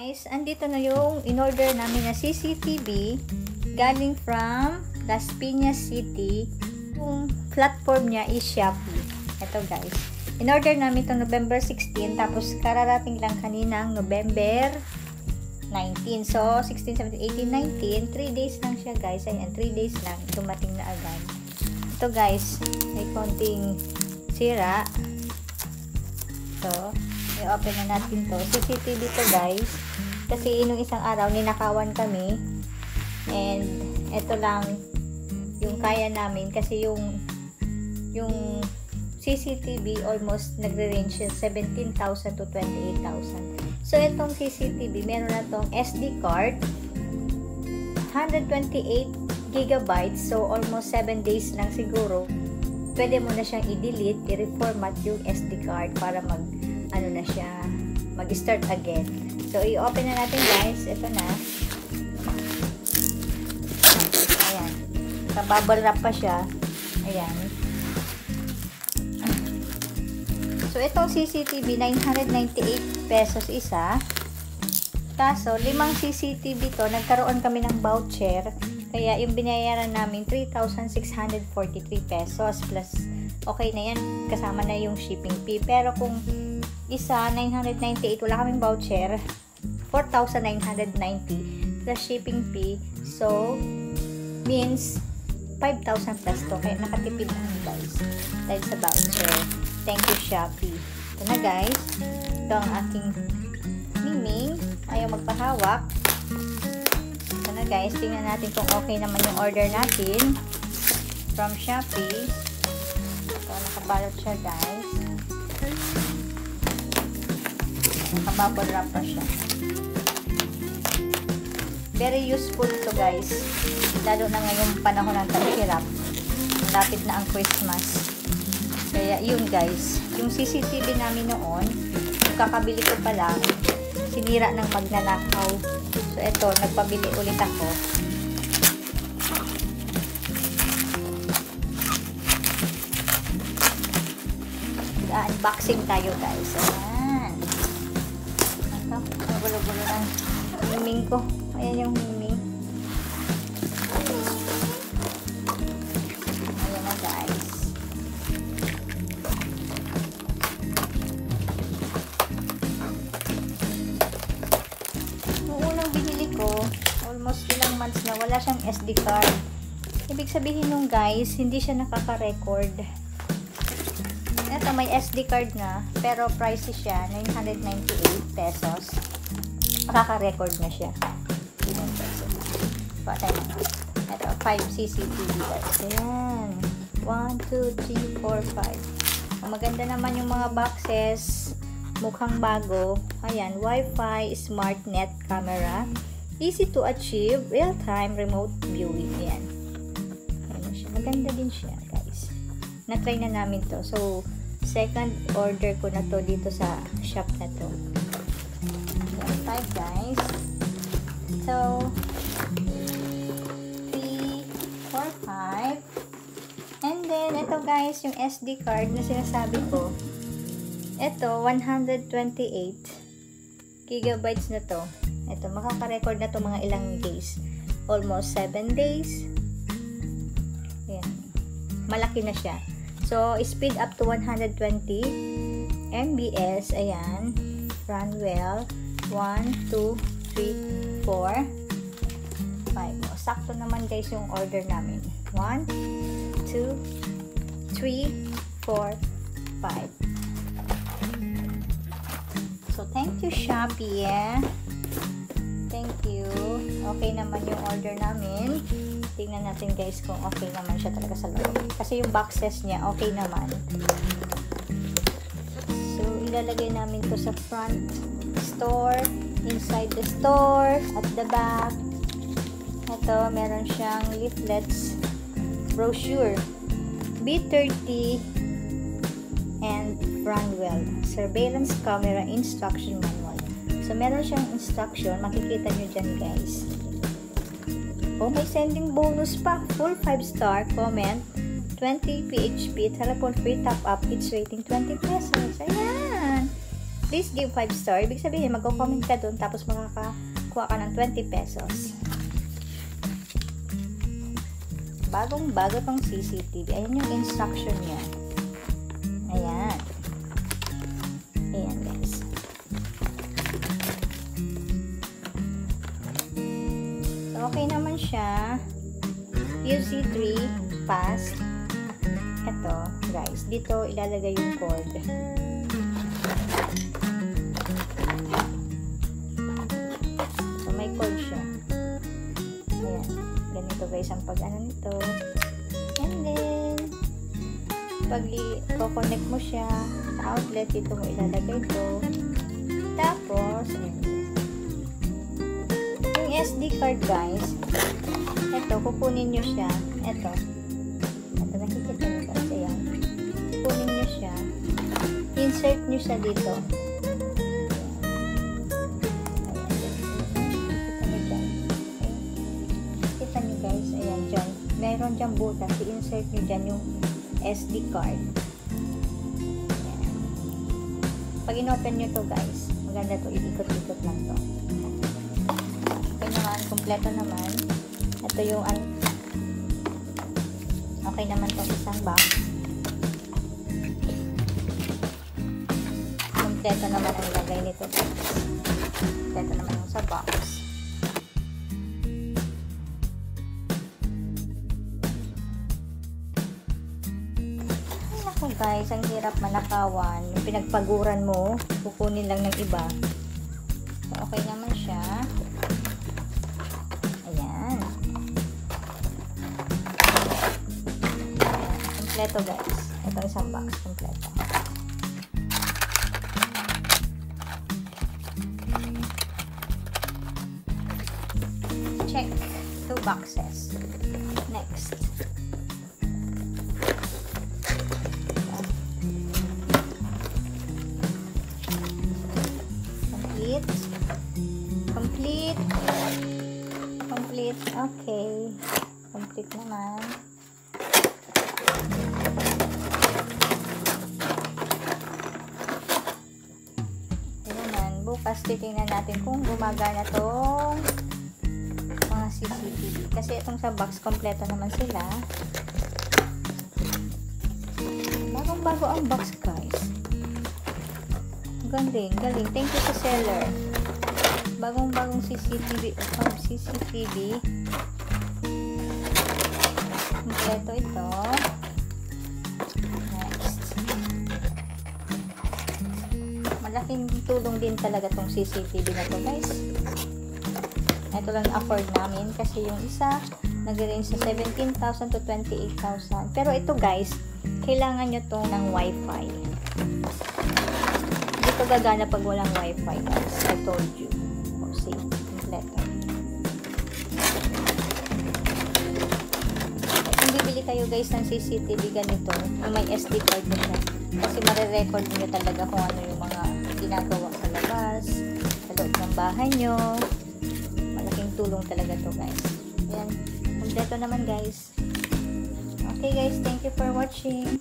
Guys, andito na yung in-order namin na CCTV galing from Las Piñas City. Yung platform niya is Shopee. Ito guys, in-order namin ito November 16, tapos kararating lang kaninang November 19. So, 16, 17, 18, 19, 3 days lang siya guys. Ayan, 3 days lang, dumating na agad. Ito guys, may konting sira. So, i-open na natin to. CCTV to guys. Kasi nung isang araw, ninakawan kami. And, ito lang yung kaya namin. Kasi yung CCTV almost nagre-range 17,000 to 28,000. So, itong CCTV, meron na tong SD card. 128 gigabytes. So, almost 7 days lang siguro. Pwede mo na siyang i-delete, i-reformat yung SD card para mag-start again. So, i-open na natin guys. Ito na. Ayan. Bubble wrap pa siya. Ayan. So, itong CCTV, 998 pesos isa. Kaso, 5 CCTV to. Nagkaroon kami ng voucher. Kaya, yung binayaran namin, 3,643 pesos plus, okay na yan. Kasama na yung shipping fee. Pero kung isa, 998, wala kaming voucher, 4,990 plus shipping fee. So, means 5,000 plus to. Kaya nakatipid na guys. Dahil sa voucher. Thank you, Shopee. Ito na guys. Ito ang aking miming. Ayaw magpahawak. Ito na guys. Tingnan natin kung okay naman yung order natin from Shopee. Ito, nakabalot siya guys. Nakabubble wrap pa siya. Very useful to guys. Lalo na ngayong panahon ng tag-hirap. Lapit na ang Christmas. Kaya yun guys. Yung CCTV namin noon, kakabili ko pa lang, sinira ng magnanakaw. So eto, nagpabili ulit ako. Unboxing tayo guys. Ayan. Ito, nagulo-gulo ng miming ko. Ayan yung miming. Ayan na guys. Yung unang binili ko, almost ilang months na wala siyang SD card. Ibig sabihin nung guys, hindi siya nakaka-record. Ito, may SD card na, pero pricey siya, 998 pesos. Makaka-record na siya. Patay na. Ito, 5 CCTV guys. Ayan. 1, 2, 3, 4, 5. Ang maganda naman yung mga boxes. Mukhang bago. Ayan, Wi-Fi, Smart Net Camera. Easy to achieve, real-time remote viewing. Ayan. Ayan siya. Maganda din siya guys. Na-try na namin to. So, second order ko na to dito sa shop na to. So, 5 guys. So, 3, 4, 5. And then, ito guys, yung SD card na sinasabi ko. Ito, 128 gigabytes na to. Ito, makaka-record na to mga ilang days. Almost 7 days. Ayan. Malaki na siya. So, speed up to 120 MBs. Ayan. Run well. 1, 2, 3, 4, 5. O, sakto naman guys yung order namin. 1, 2, 3, 4, 5. So, thank you Shopee. Thank you. Okay naman yung order namin. Tingnan natin guys kung okay naman siya talaga sa loob. Kasi yung boxes niya, okay naman. So, ilalagay namin to sa front store, inside the store, at the back. Ito, meron siyang leaflets, brochure, B30, and Brandwell, surveillance camera instruction manual. So, meron siyang instruction. Makikita nyo dyan guys. Oh, may sending bonus pa. Full 5-star comment, 20 PHP, telephone free top up, each rating 20 pesos. Ayan. please give 5 star. Ibig sabihin, magko-comment ka doon, tapos makakakuha ka ng 20 pesos. Bagong-bago tong CCTV. Ayan yung instruction niya. Ayan. Ayan, guys. So, okay naman siya. UC3 fast. Ito, guys. Dito, ilalagay yung cord. So, may cord siya. Ayan. Ganito, guys, ang pag-ano nito. And then, pag i-connect mo siya sa outlet, dito mo ilalagay ito. Tapos, yung SD card, guys, ito, kukunin nyo siya. Ito, nakikita nyo guys, ayan. Kukunin nyo siya. Insert nyo siya dito. Kita nyo guys, ayan dyan. Meron dyan butas. I-insert nyo dyan yung SD card. Ayan. Pag in-open nyo to guys, maganda to, iikot-ikot lang to. Okay naman, kompleto naman. Ito yung okay naman tong isang box. Kompleto naman ang lagay nito guys. Kompleto naman yung sa box. Guys, ang hirap manakawan. Yung pinagpaguran mo, kukunin lang ng iba. So, okay naman siya. Ayan. Kompleto guys. Ito isang box. Kompleto. Check. 2 boxes. Next. Complete. Okay. Complete naman. Ito naman. Bukas titingnan natin kung gumagana tong mga CCTV. Kasi itong sa box, kompleto naman sila. Bagong-bago ang box, guys. Galing. Thank you sa seller. Bagong-bagong CCTV. Kompleto ito. Next. Malaking tulong din talaga tong CCTV na to guys. Ito lang afford namin kasi yung isa nag-range sa 17,000 to 28,000. Pero ito guys, kailangan nyo to ng wifi. Hindi to gagana pag walang wifi guys. I told you. See, kompleto. Kung bibili kayo guys ng CCTV ganito, yung may SD card na siya. Kasi marirecord nyo talaga kung ano yung mga ginagawa sa labas, sa loob ng bahay nyo. Malaking tulong talaga to guys. Ayan, kompleto naman guys. Okay guys, thank you for watching.